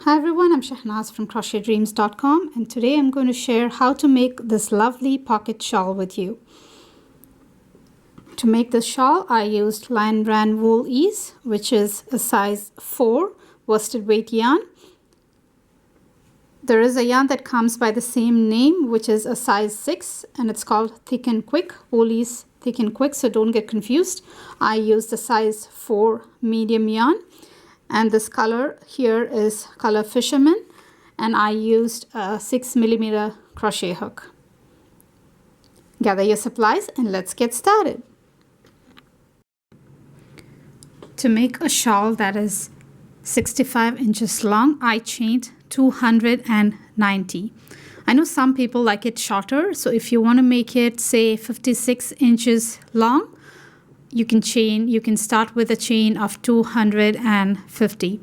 Hi everyone, I'm Shahnaz from crochetdreams.com, and today I'm going to share how to make this lovely pocket shawl with you. To make this shawl, I used Lion Brand Wool Ease, which is a size 4 worsted weight yarn. There is a yarn that comes by the same name, which is a size 6, and it's called Thick and Quick, Wool Ease Thick and Quick, so don't get confused. I used the size 4 medium yarn. And this color here is color Fisherman, and I used a 6mm crochet hook. Gather your supplies and let's get started. To make a shawl that is 65 inches long, I chained 290. I know some people like it shorter, so if you want to make it say 56 inches long, you can start with a chain of 250.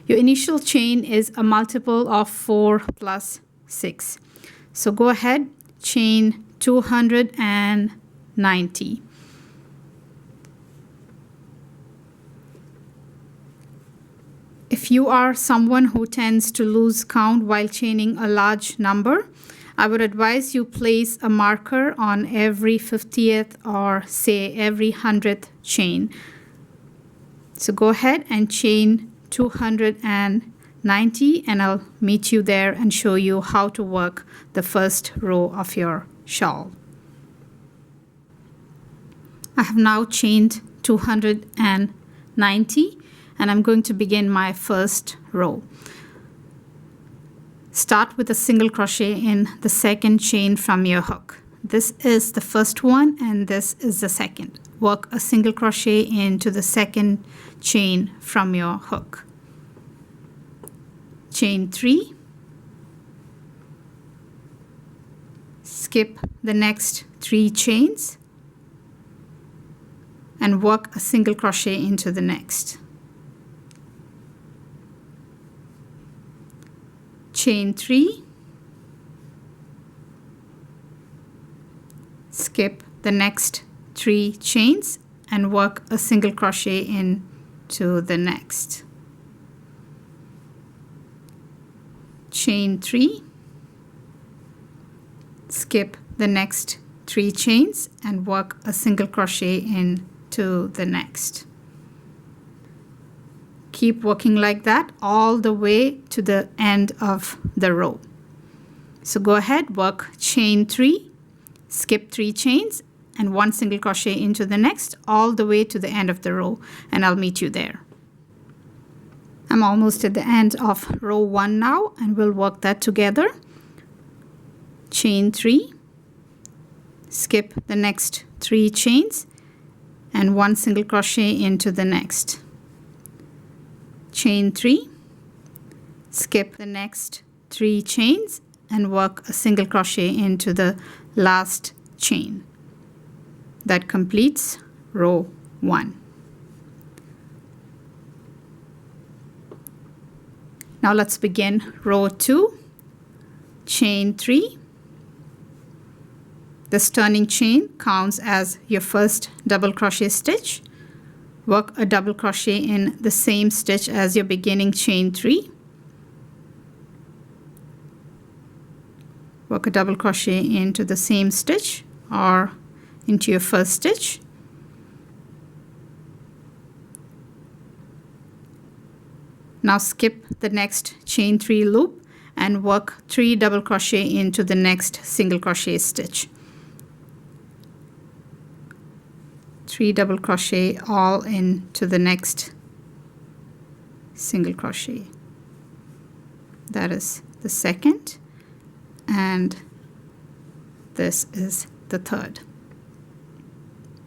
Your initial chain is a multiple of 4 plus 6. So go ahead, chain 290. If you are someone who tends to lose count while chaining a large number, I would advise you place a marker on every 50th or say every 100th chain. So go ahead and chain 290, and I'll meet you there and show you how to work the first row of your shawl. I have now chained 290 and I'm going to begin my first row. Start with a single crochet in the second chain from your hook. This is the first one and this is the second. Work a single crochet into the second chain from your hook. Chain 3. Skip the next 3 chains and work a single crochet into the next. Chain 3, skip the next 3 chains and work a single crochet into the next. Chain 3, skip the next 3 chains and work a single crochet into the next. Keep working like that all the way to the end of the row. So go ahead, work chain 3, skip 3 chains and 1 single crochet into the next all the way to the end of the row, and I'll meet you there. I'm almost at the end of row 1 now, and we'll work that together. Chain 3, skip the next 3 chains and 1 single crochet into the next. Chain 3, skip the next 3 chains and work a single crochet into the last chain. That completes row 1. Now let's begin row 2. Chain 3. This turning chain counts as your first double crochet stitch. Work a double crochet in the same stitch as your beginning chain 3. Work a double crochet into the same stitch or into your first stitch. Now skip the next chain 3 loop and work 3 double crochet into the next single crochet stitch. 3 double crochet all into the next single crochet. That is the second, and this is the third.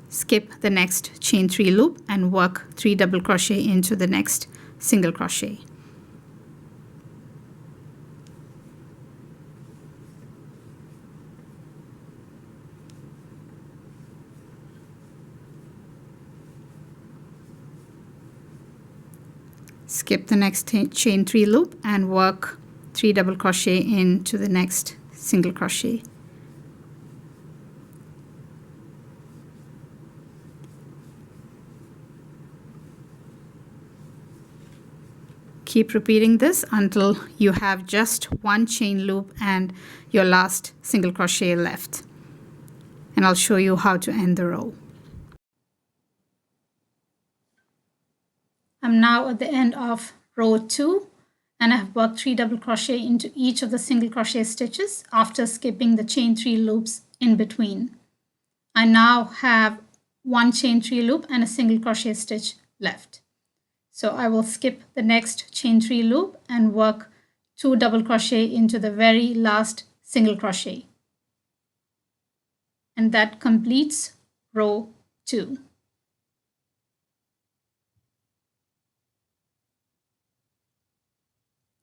Skip the next chain 3 loop and work 3 double crochet into the next single crochet. Skip the next chain 3 loop and work 3 double crochet into the next single crochet. keep repeating this until you have just one chain loop and your last single crochet left. And I'll show you how to end the row. I'm now at the end of row 2 and I have worked 3 double crochet into each of the single crochet stitches after skipping the chain 3 loops in between. I now have one chain 3 loop and a single crochet stitch left. So I will skip the next chain 3 loop and work 2 double crochet into the very last single crochet. And that completes row 2.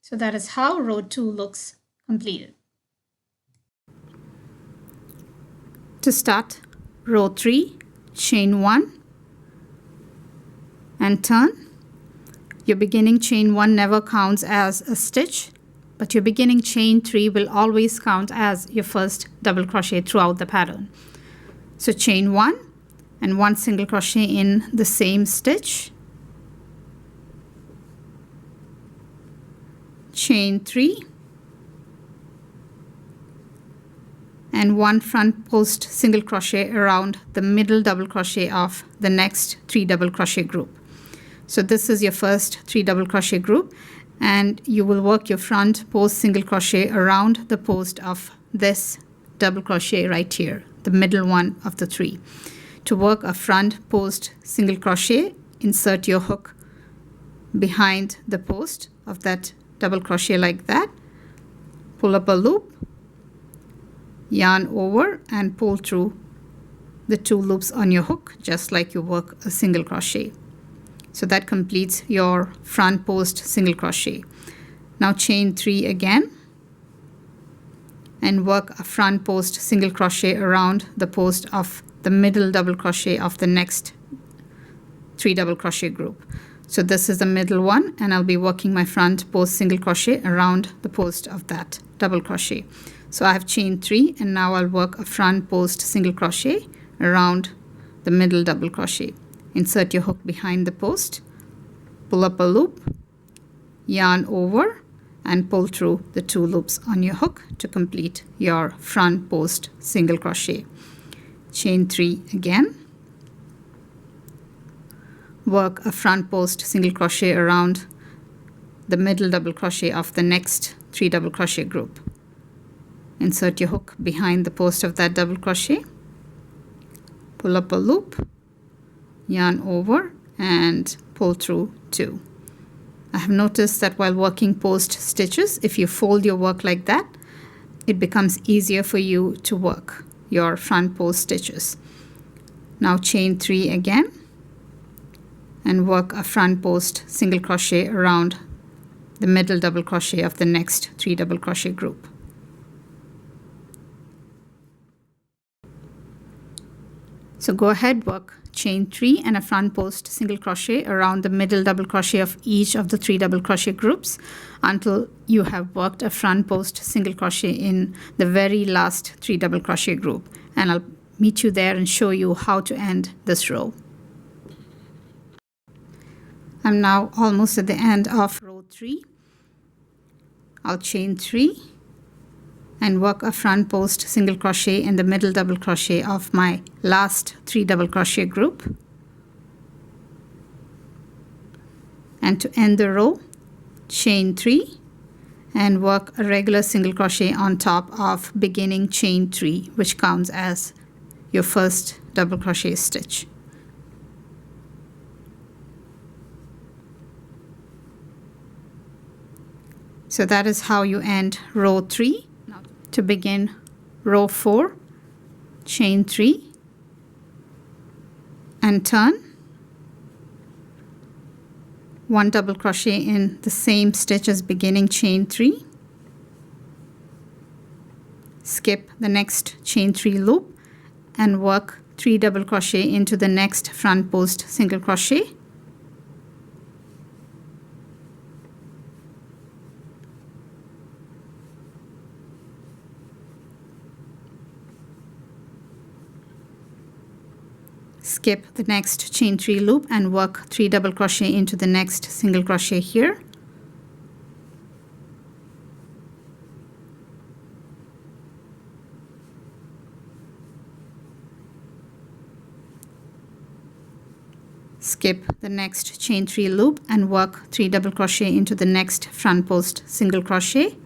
So that is how row 2 looks completed. To start row 3, chain 1 and turn. Your beginning chain 1 never counts as a stitch, but your beginning chain 3 will always count as your first double crochet throughout the pattern. So chain 1 and 1 single crochet in the same stitch, chain 3 and 1 front post single crochet around the middle double crochet of the next 3 double crochet group. So this is your first 3 double crochet group, and you will work your front post single crochet around the post of this double crochet right here, the middle one of the 3. To work a front post single crochet, insert your hook behind the post of that double crochet like that, pull up a loop, yarn over and pull through the 2 loops on your hook just like you work a single crochet. So that completes your front post single crochet. Now chain 3 again and work a front post single crochet around the post of the middle double crochet of the next 3 double crochet group. So this is the middle one, and I'll be working my front post single crochet around the post of that double crochet. So I have chained 3, and now I'll work a front post single crochet around the middle double crochet. Insert your hook behind the post, pull up a loop, yarn over and pull through the 2 loops on your hook to complete your front post single crochet. Chain 3 again. Work a front post single crochet around the middle double crochet of the next 3 double crochet group. Insert your hook behind the post of that double crochet, pull up a loop, yarn over and pull through 2. I have noticed that while working post stitches, if you fold your work like that, it becomes easier for you to work your front post stitches. Now chain 3 again and work a front post single crochet around the middle double crochet of the next 3 double crochet group. So go ahead, work chain 3 and a front post single crochet around the middle double crochet of each of the 3 double crochet groups until you have worked a front post single crochet in the very last 3 double crochet group, and I'll meet you there and show you how to end this row. I'm now almost at the end of row 3. I'll chain 3 and work a front post single crochet in the middle double crochet of my last 3 double crochet group. And to end the row, chain 3 and work a regular single crochet on top of beginning chain 3, which counts as your first double crochet stitch. So that is how you end row 3. Now to begin row 4, chain 3 and turn. 1 double crochet in the same stitch as beginning chain 3. Skip the next chain 3 loop and work 3 double crochet into the next front post single crochet. Skip the next chain 3 loop and work 3 double crochet into the next single crochet here. skip the next chain 3 loop and work 3 double crochet into the next front post single crochet.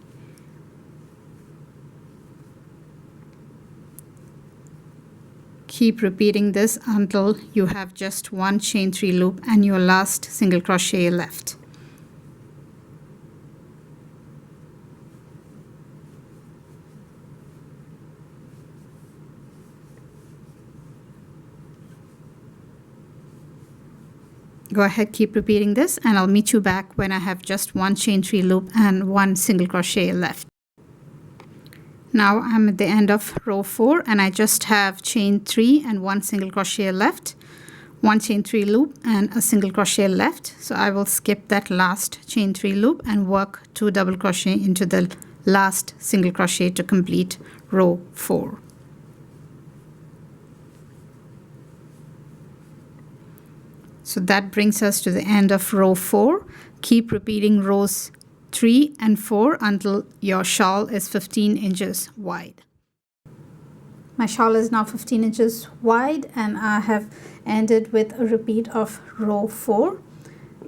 Keep repeating this until you have just one chain 3 loop and your last single crochet left. Go ahead, keep repeating this, and I'll meet you back when I have just one chain 3 loop and one single crochet left. Now I'm at the end of row 4 and I just have chain 3 and one single crochet left, one chain 3 loop and a single crochet left. So I will skip that last chain 3 loop and work 2 double crochet into the last single crochet to complete row 4. So that brings us to the end of row 4. Keep repeating rows 3 and 4 until your shawl is 15 inches wide. My shawl is now 15 inches wide and I have ended with a repeat of row 4.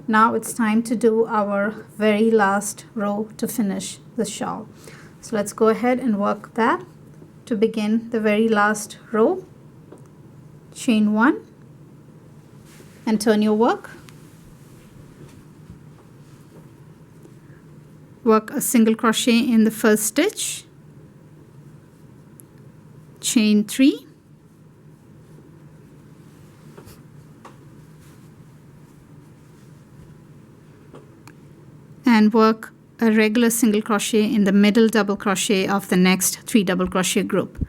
Now it's time to do our very last row to finish the shawl. So let's go ahead and work that. To begin the very last row, chain 1 and turn your work. Work a single crochet in the first stitch, chain 3, and work a regular single crochet in the middle double crochet of the next 3 double crochet group.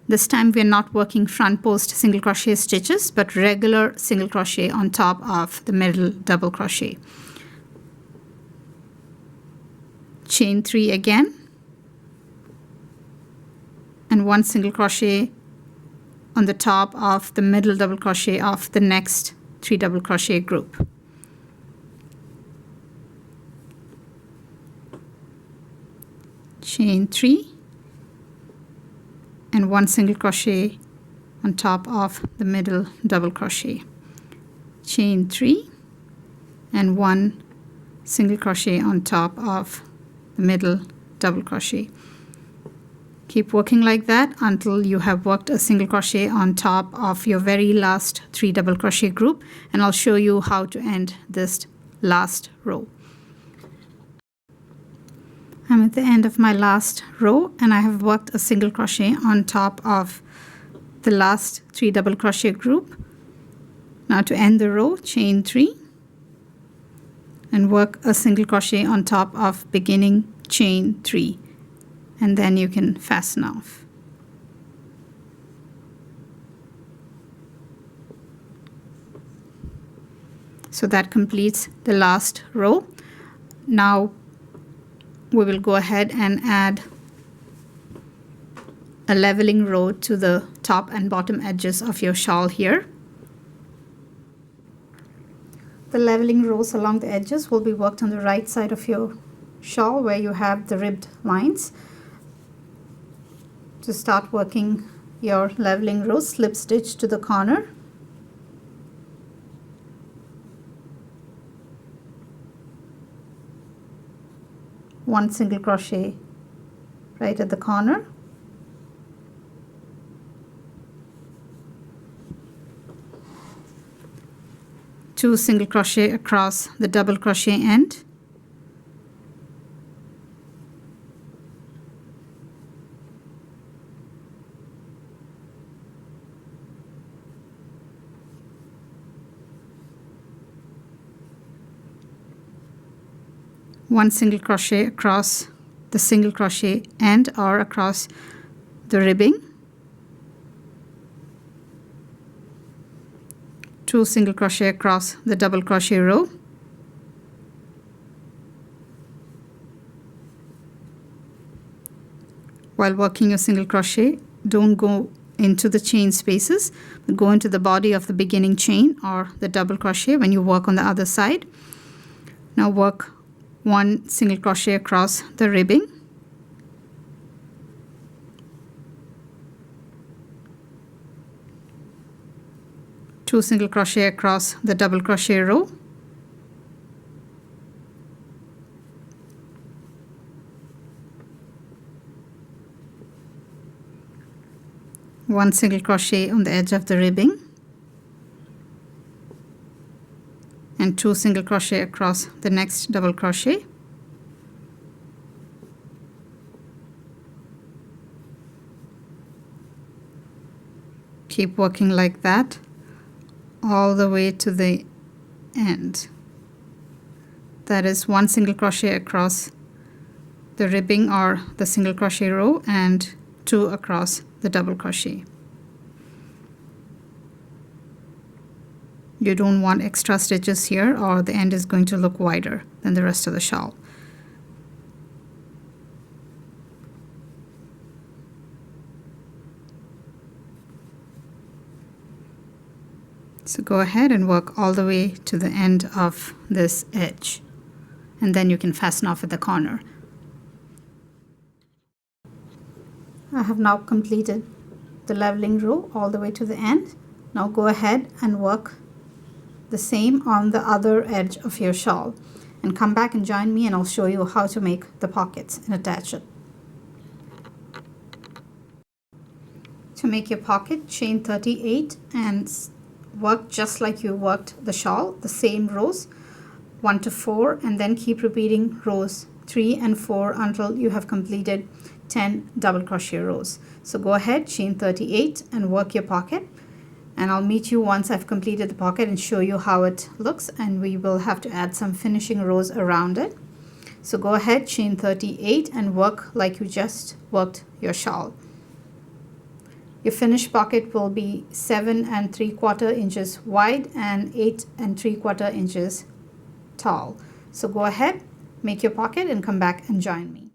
This time we are not working front post single crochet stitches, but regular single crochet on top of the middle double crochet. Chain 3 again, and one single crochet on the top of the middle double crochet of the next 3 double crochet group. Chain 3 and one single crochet on top of the middle double crochet. Chain 3 and one single crochet on top of the middle double crochet. Keep working like that until you have worked a single crochet on top of your very last 3 double crochet group, and I'll show you how to end this last row. I'm at the end of my last row and I have worked a single crochet on top of the last 3 double crochet group. Now to end the row, chain 3 and work a single crochet on top of beginning chain 3, and then you can fasten off. So that completes the last row. Now we will go ahead and add a leveling row to the top and bottom edges of your shawl here. The leveling rows along the edges will be worked on the right side of your shawl where you have the ribbed lines. To start working your leveling row, slip stitch to the corner. One single crochet right at the corner. Two single crochet across the double crochet end. One single crochet across the single crochet end or across the ribbing. Two single crochet across the double crochet row. While working your single crochet, don't go into the chain spaces, but go into the body of the beginning chain or the double crochet when you work on the other side. Now work one single crochet across the ribbing. 2 single crochet across the double crochet row, one single crochet on the edge of the ribbing, and 2 single crochet across the next double crochet, keep working like that all the way to the end. That is 1 single crochet across the ribbing or the single crochet row and 2 across the double crochet. You don't want extra stitches here or the end is going to look wider than the rest of the shawl. So go ahead and work all the way to the end of this edge, and then you can fasten off at the corner. I have now completed the leveling row all the way to the end. Now go ahead and work the same on the other edge of your shawl, and come back and join me and I'll show you how to make the pockets and attach it. To make your pocket, chain 38 and work just like you worked the shawl, the same rows 1 to 4, and then keep repeating rows 3 and 4 until you have completed 10 double crochet rows. So go ahead, chain 38 and work your pocket, and I'll meet you once I've completed the pocket and show you how it looks, and we will have to add some finishing rows around it. So go ahead, chain 38 and work like you just worked your shawl. Your finished pocket will be 7 3/4 inches wide and 8 3/4 inches tall. So go ahead, make your pocket and come back and join me.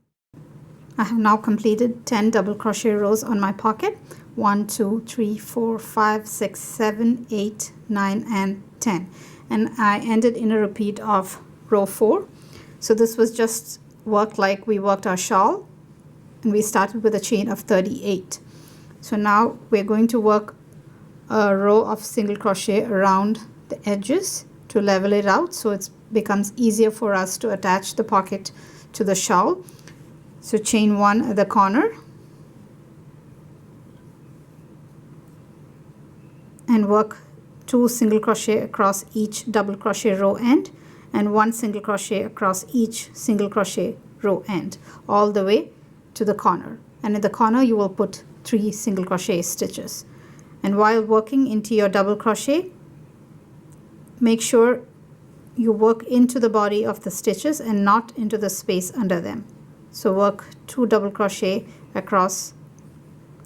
I have now completed 10 double crochet rows on my pocket. 1 2 3 4 5 6 7 8 9 and 10, and I ended in a repeat of row 4. So this was just worked like we worked our shawl, and we started with a chain of 38. So now we're going to work a row of single crochet around the edges to level it out so it becomes easier for us to attach the pocket to the shawl. So chain 1 at the corner and work 2 single crochet across each double crochet row end and 1 single crochet across each single crochet row end all the way to the corner, and in the corner you will put 3 single crochet stitches. And while working into your double crochet, make sure you work into the body of the stitches and not into the space under them. So work 2 double crochet across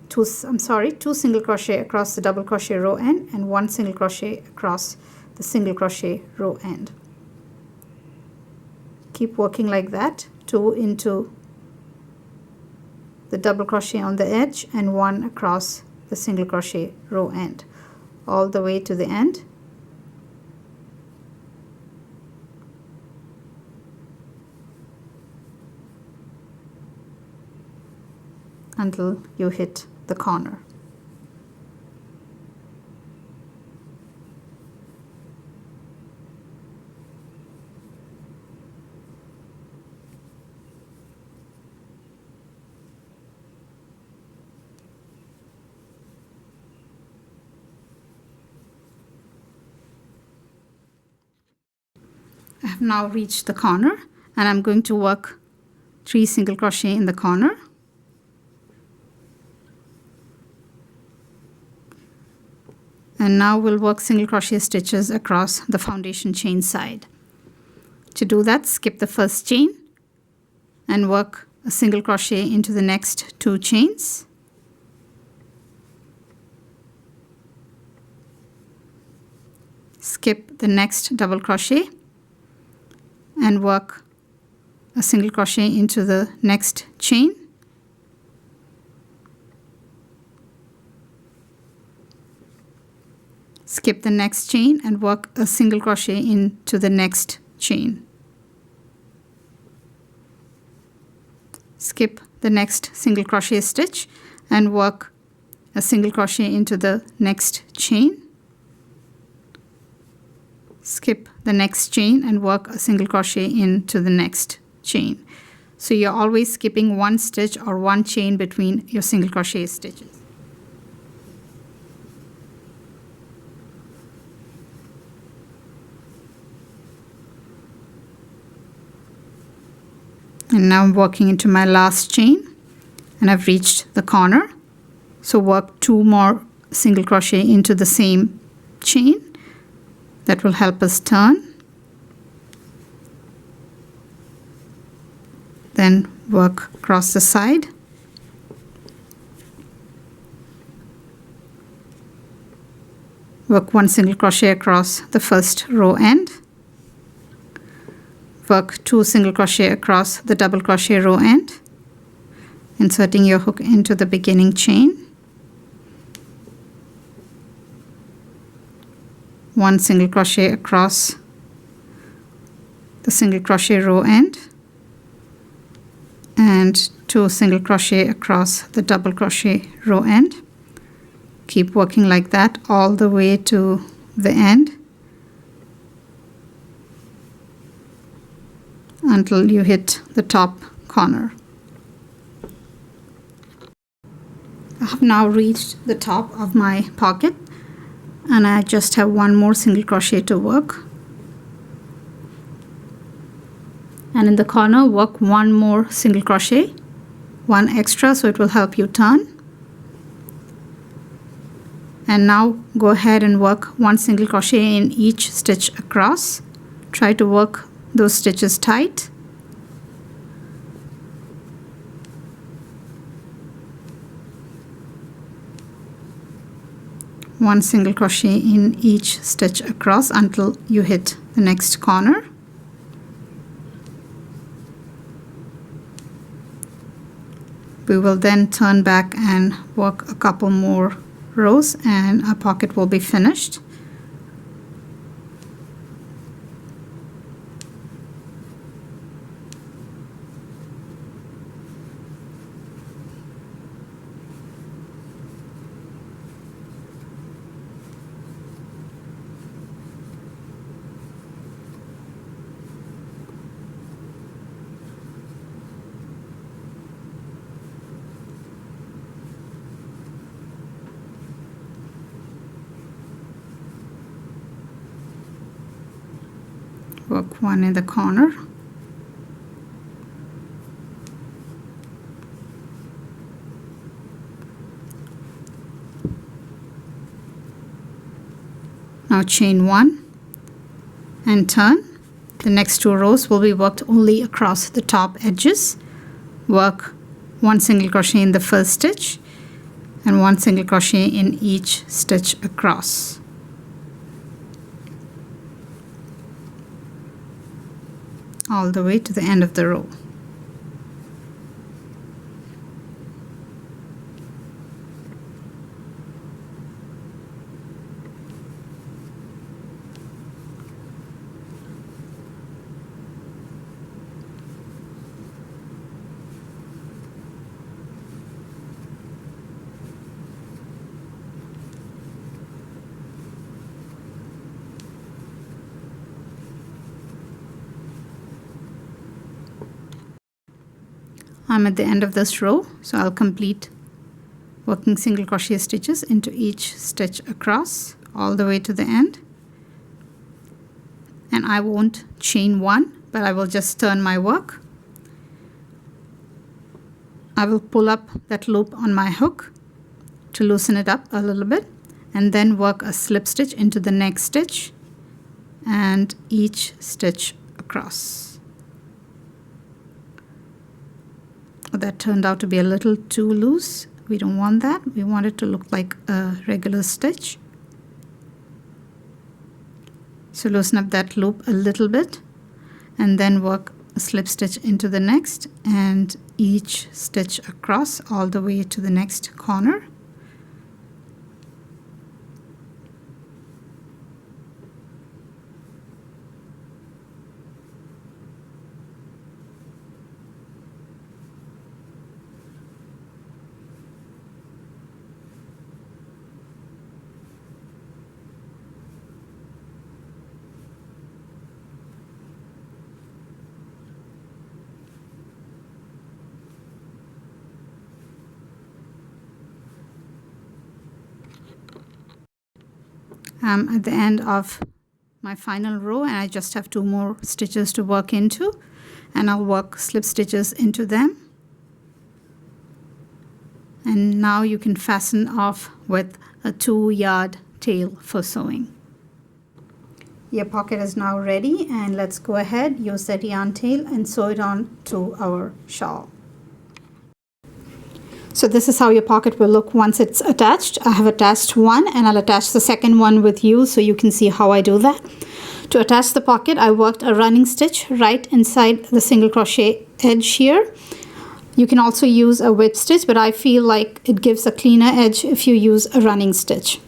two single crochet across the double crochet row end and 1 single crochet across the single crochet row end. Keep working like that, 2 into the double crochet on the edge and 1 across the single crochet row end all the way to the end. Until you hit the corner. I have now reached the corner, and I'm going to work 3 single crochet in the corner. And now we'll work single crochet stitches across the foundation chain side. To do that, skip the first chain and work a single crochet into the next 2 chains. Skip the next double crochet and work a single crochet into the next chain. Skip the next chain and work a single crochet into the next chain. Skip the next single crochet stitch and work a single crochet into the next chain. skip the next chain and work a single crochet into the next chain. So you're always skipping one stitch or one chain between your single crochet stitches. And now I'm working into my last chain and I've reached the corner. So work 2 more single crochet into the same chain. That will help us turn. Then work across the side. Work 1 single crochet across the first row end. Work 2 single crochet across the double crochet row end, inserting your hook into the beginning chain. 1 single crochet across the single crochet row end, and 2 single crochet across the double crochet row end. Keep working like that all the way to the end until you hit the top corner. I have now reached the top of my pocket and I just have 1 more single crochet to work. And in the corner work 1 more single crochet, 1 extra, so it will help you turn. And now go ahead and work 1 single crochet in each stitch across. Try to work those stitches tight. One single crochet in each stitch across until you hit the next corner. We will then turn back and work a couple more rows and our pocket will be finished. Work 1 in the corner. Now chain 1 and turn. The next 2 rows will be worked only across the top edges. Work 1 single crochet in the first stitch and 1 single crochet in each stitch across. All the way to the end of the row. I'm at the end of this row, so I'll complete working single crochet stitches into each stitch across all the way to the end. And I won't chain 1, but I will just turn my work. I will pull up that loop on my hook to loosen it up a little bit and then work a slip stitch into the next stitch and each stitch across. That turned out to be a little too loose. We don't want that. We want it to look like a regular stitch. So loosen up that loop a little bit and then work a slip stitch into the next and each stitch across all the way to the next corner. I'm at the end of my final row and I just have 2 more stitches to work into, and I'll work slip stitches into them. And now you can fasten off with a 2-yard tail for sewing. Your pocket is now ready, and let's go ahead, use that yarn tail and sew it on to our shawl. So this is how your pocket will look once it's attached. I have attached one and I'll attach the second one with you so you can see how I do that. To attach the pocket, I worked a running stitch right inside the single crochet edge here. You can also use a whip stitch, but I feel like it gives a cleaner edge if you use a running stitch.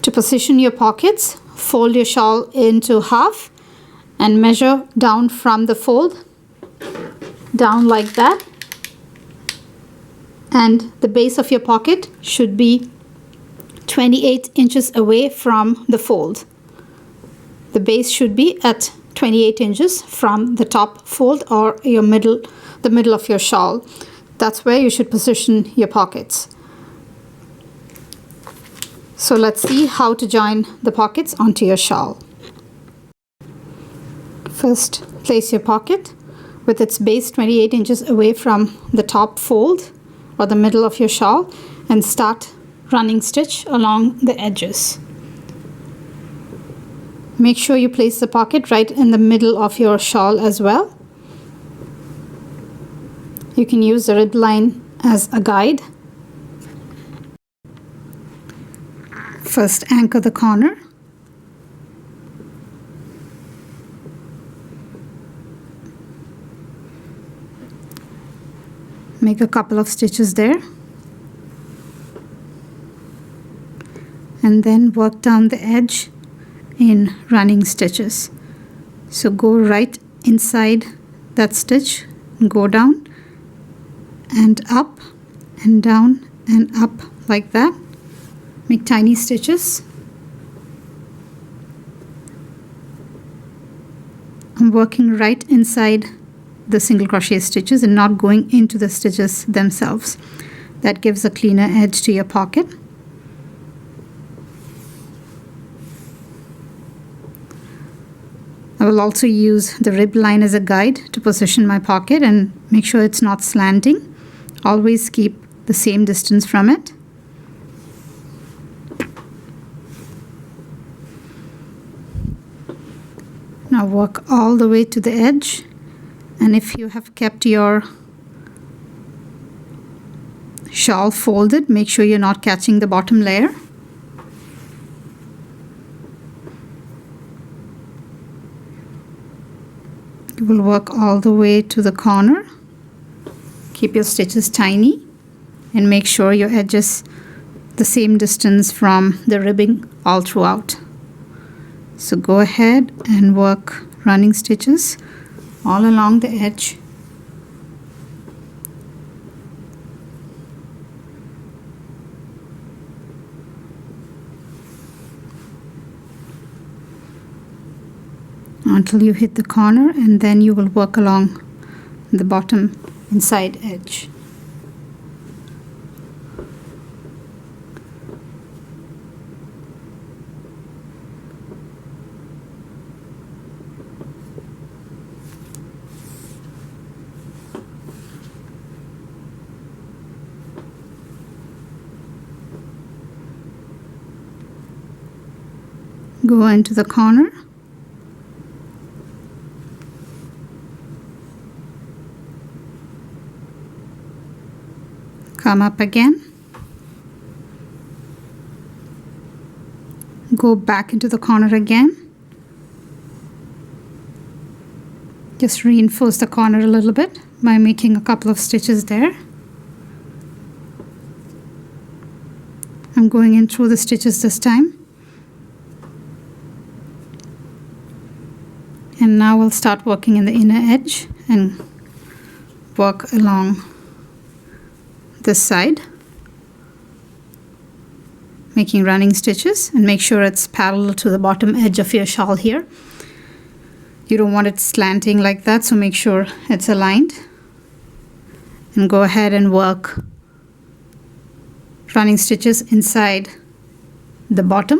To position your pockets, fold your shawl into half and measure down from the fold, down like that. And the base of your pocket should be 28 inches away from the fold. The base should be at 28 inches from the top fold or the middle of your shawl. That's where you should position your pockets. So let's see how to join the pockets onto your shawl. First, place your pocket with its base 28 inches away from the top fold or the middle of your shawl and start running stitch along the edges. Make sure you place the pocket right in the middle of your shawl as well. You can use the rib line as a guide. First, anchor the corner. Make a couple of stitches there. And then work down the edge in running stitches. So go right inside that stitch, go down and up and down and up like that. Make tiny stitches. I'm working right inside the single crochet stitches and not going into the stitches themselves. That gives a cleaner edge to your pocket. I will also use the rib line as a guide to position my pocket and make sure it's not slanting. Always keep the same distance from it. Now work all the way to the edge, and if you have kept your shawl folded, make sure you're not catching the bottom layer. You will work all the way to the corner. Keep your stitches tiny and make sure your edges the same distance from the ribbing all throughout. So go ahead and work running stitches all along the edge. Until you hit the corner, and then you will work along the bottom inside edge. Go into the corner. Come up again. Go back into the corner again. Just reinforce the corner a little bit by making a couple of stitches there. I'm going in through the stitches this time. And now we'll start working in the inner edge and work along this side, making running stitches, and make sure it's parallel to the bottom edge of your shawl here. You don't want it slanting like that, so make sure it's aligned. And go ahead and work running stitches inside the bottom,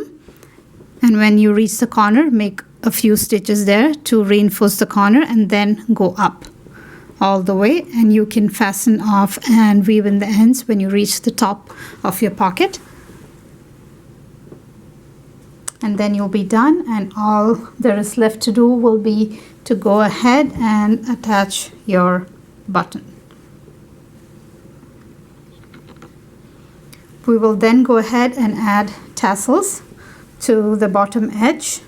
and when you reach the corner, make a few stitches there to reinforce the corner, and then go up all the way, and you can fasten off and weave in the ends when you reach the top of your pocket. And then you'll be done, and all there is left to do will be to go ahead and attach your button. We will then go ahead and add tassels to the bottom edge,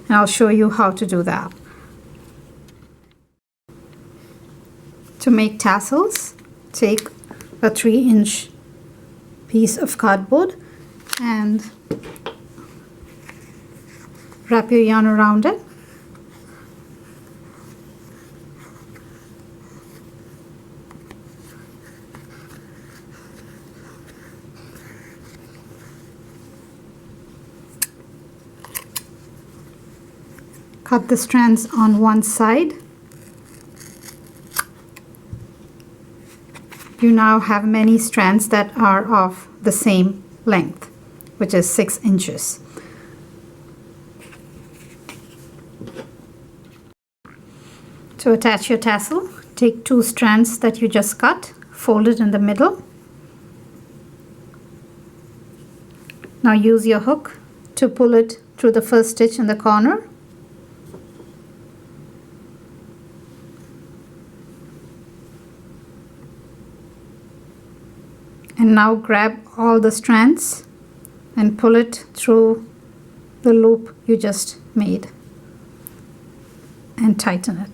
and I'll show you how to do that. To make tassels, take a 3-inch piece of cardboard and wrap your yarn around it. Cut the strands on one side. You now have many strands that are of the same length, which is 6 inches. To attach your tassel, take 2 strands that you just cut, fold it in the middle. Now use your hook to pull it through the first stitch in the corner. And now grab all the strands and pull it through the loop you just made and tighten it.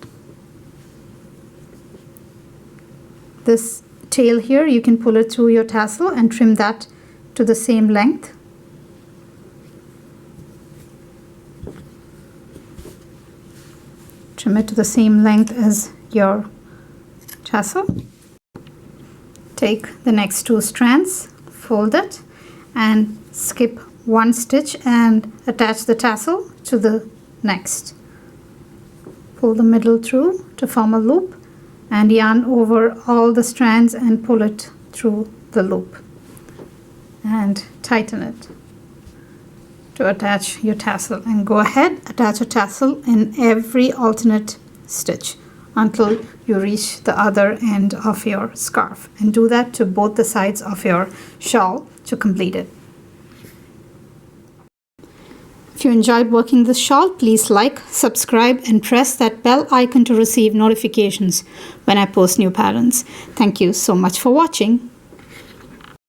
This tail here, you can pull it through your tassel and trim that to the same length. Trim it to the same length as your tassel. Take the next 2 strands, fold it, and skip 1 stitch and attach the tassel to the next. Pull the middle through to form a loop and yarn over all the strands and pull it through the loop and tighten it to attach your tassel. And go ahead, attach a tassel in every alternate stitch until you reach the other end of your scarf, and do that to both the sides of your shawl to complete it. If you enjoyed working this shawl, please like, subscribe, and press that bell icon to receive notifications when I post new patterns. Thank you so much for watching.